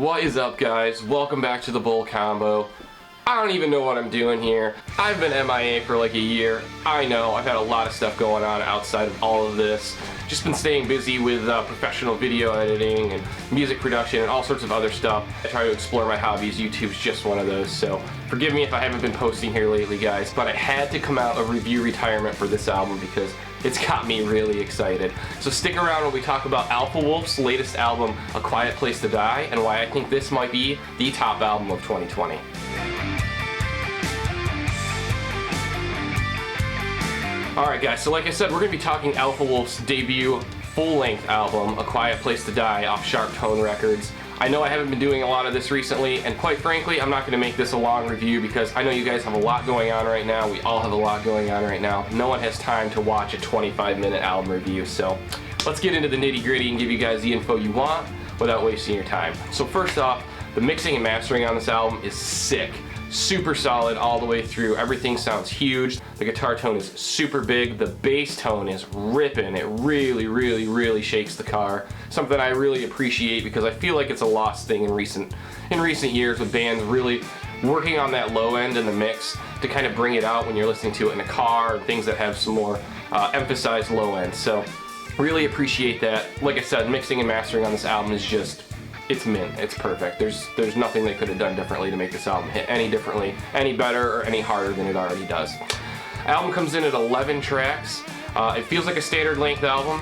What is up, guys? Welcome back to the Bull Combo. I don't even know what I'm doing here. I've been MIA for like a year. I know, I've had a lot of stuff going on outside of all of this. Just been staying busy with professional video editing and music production and all sorts of other stuff. I try to explore my hobbies. YouTube's just one of those, so forgive me if I haven't been posting here lately, guys, but I had to come out of review retirement for this album because it's got me really excited. So stick around when we talk about Alpha Wolf's latest album, A Quiet Place to Die, and why I think this might be the top album of 2020. Alright guys, so like I said, we're going to be talking Alpha Wolf's debut full-length album, A Quiet Place to Die, off Sharp Tone Records. I know I haven't been doing a lot of this recently, and quite frankly, I'm not going to make this a long review because I know you guys have a lot going on right now. We all have a lot going on right now. No one has time to watch a 25-minute album review, so let's get into the nitty-gritty and give you guys the info you want without wasting your time. So first off, the mixing and mastering on this album is sick. Super solid all the way through. Everything sounds huge. The guitar tone is super big. The bass tone is ripping. It really shakes the car. Something I really appreciate because I feel like it's a lost thing in recent years with bands really working on that low end in the mix to kind of bring it out when you're listening to it in a car, or things that have some more emphasized low end. So really appreciate that. Like I said, mixing and mastering on this album is just, it's mint. It's perfect. There's nothing they could have done differently to make this album hit any differently, any better, or any harder than it already does. Album comes in at 11 tracks. It feels like a standard length album.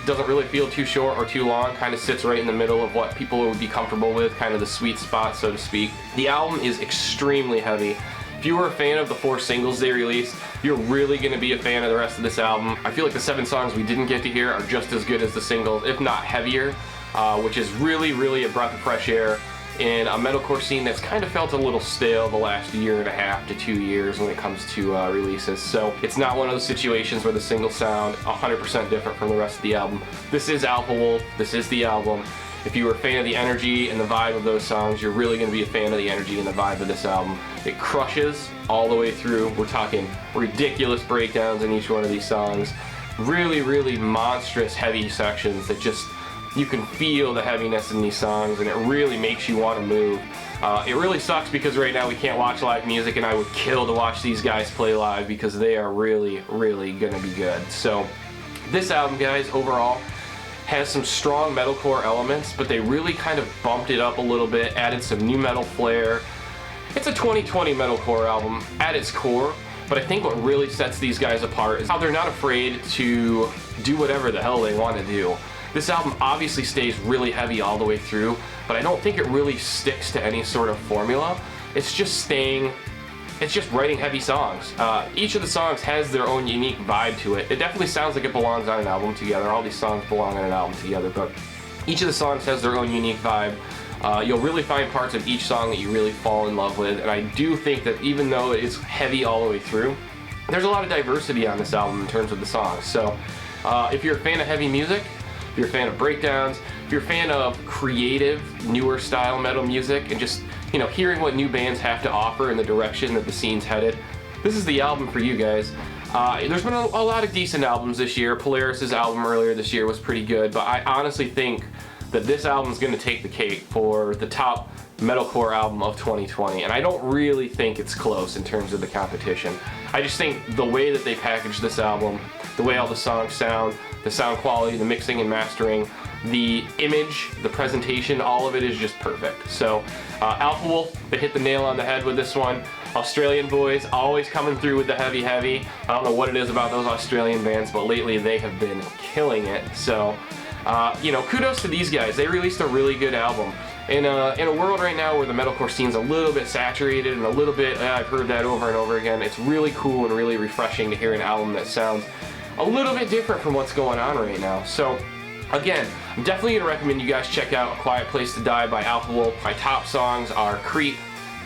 Doesn't really feel too short or too long. Kind of sits right in the middle of what people would be comfortable with, kind of the sweet spot, so to speak. The album is extremely heavy. If you were a fan of the 4 singles they released, you're really going to be a fan of the rest of this album. I feel like the 7 songs we didn't get to hear are just as good as the singles, if not heavier. Which is really a breath of fresh air in a metalcore scene that's kind of felt a little stale the last year and a half to 2 years when it comes to releases. So it's not one of those situations where the singles sound 100% different from the rest of the album. This is Alpha Wolf. This is the album. If you were a fan of the energy and the vibe of those songs, you're really going to be a fan of the energy and the vibe of this album. It crushes all the way through. We're talking ridiculous breakdowns in each one of these songs. Really monstrous heavy sections that just, you can feel the heaviness in these songs, and it really makes you want to move. It really sucks because right now we can't watch live music, and I would kill to watch these guys play live because they are really gonna be good. So this album, guys, overall has some strong metalcore elements, but they really kind of bumped it up a little bit, added some new metal flair. It's a 2020 metalcore album at its core, but I think what really sets these guys apart is how they're not afraid to do whatever the hell they want to do. This album obviously stays really heavy all the way through, but I don't think it really sticks to any sort of formula. It's just writing heavy songs. Each of the songs has their own unique vibe to it. It definitely sounds like it belongs on an album together. All these songs belong on an album together, but each of the songs has their own unique vibe. You'll really find parts of each song that you really fall in love with, and I do think that even though it's heavy all the way through, there's a lot of diversity on this album in terms of the songs. So if you're a fan of heavy music, if you're a fan of breakdowns, if you're a fan of creative, newer style metal music, and just, you know, hearing what new bands have to offer in the direction that the scene's headed, this is the album for you guys. There's been a lot of decent albums this year. Polaris's album earlier this year was pretty good, but I honestly think that this album's going to take the cake for the top metalcore album of 2020, and I don't really think it's close in terms of the competition. I just think the way that they packaged this album, the way all the songs sound, the sound quality, the mixing and mastering, the image, the presentation, all of it is just perfect. So Alpha Wolf, they hit the nail on the head with this one. Australian boys always coming through with the heavy. I don't know what it is about those Australian bands, but lately they have been killing it. So you know, kudos to these guys. They released a really good album. In a world right now where the metalcore scene's a little bit saturated and a little bit, I've heard that over and over again, it's really cool and really refreshing to hear an album that sounds a little bit different from what's going on right now. So again, I'm definitely going to recommend you guys check out A Quiet Place to Die by Alpha Wolf. My top songs are Creep,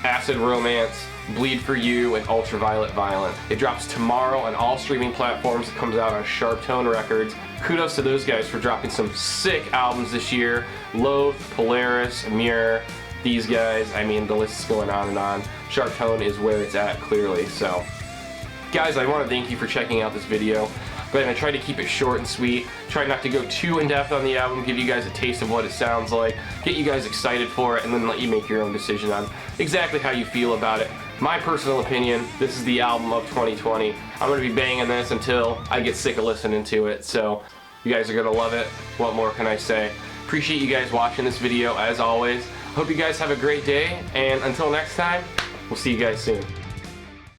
Acid Romance, Bleed For You, and Ultraviolet Violent. It drops tomorrow on all streaming platforms. It comes out on Sharp Tone Records. Kudos to those guys for dropping some sick albums this year. Loath, Polaris, Mirror, these guys, I mean, the list is going on and on. Sharp Tone is where it's at, clearly. So guys, I want to thank you for checking out this video. but I try to keep it short and sweet. Try not to go too in-depth on the album, give you guys a taste of what it sounds like, get you guys excited for it, and then let you make your own decision on exactly how you feel about it. My personal opinion, this is the album of 2020. I'm going to be banging this until I get sick of listening to it, so you guys are going to love it. What more can I say? Appreciate you guys watching this video as always. Hope you guys have a great day, and until next time, we'll see you guys soon.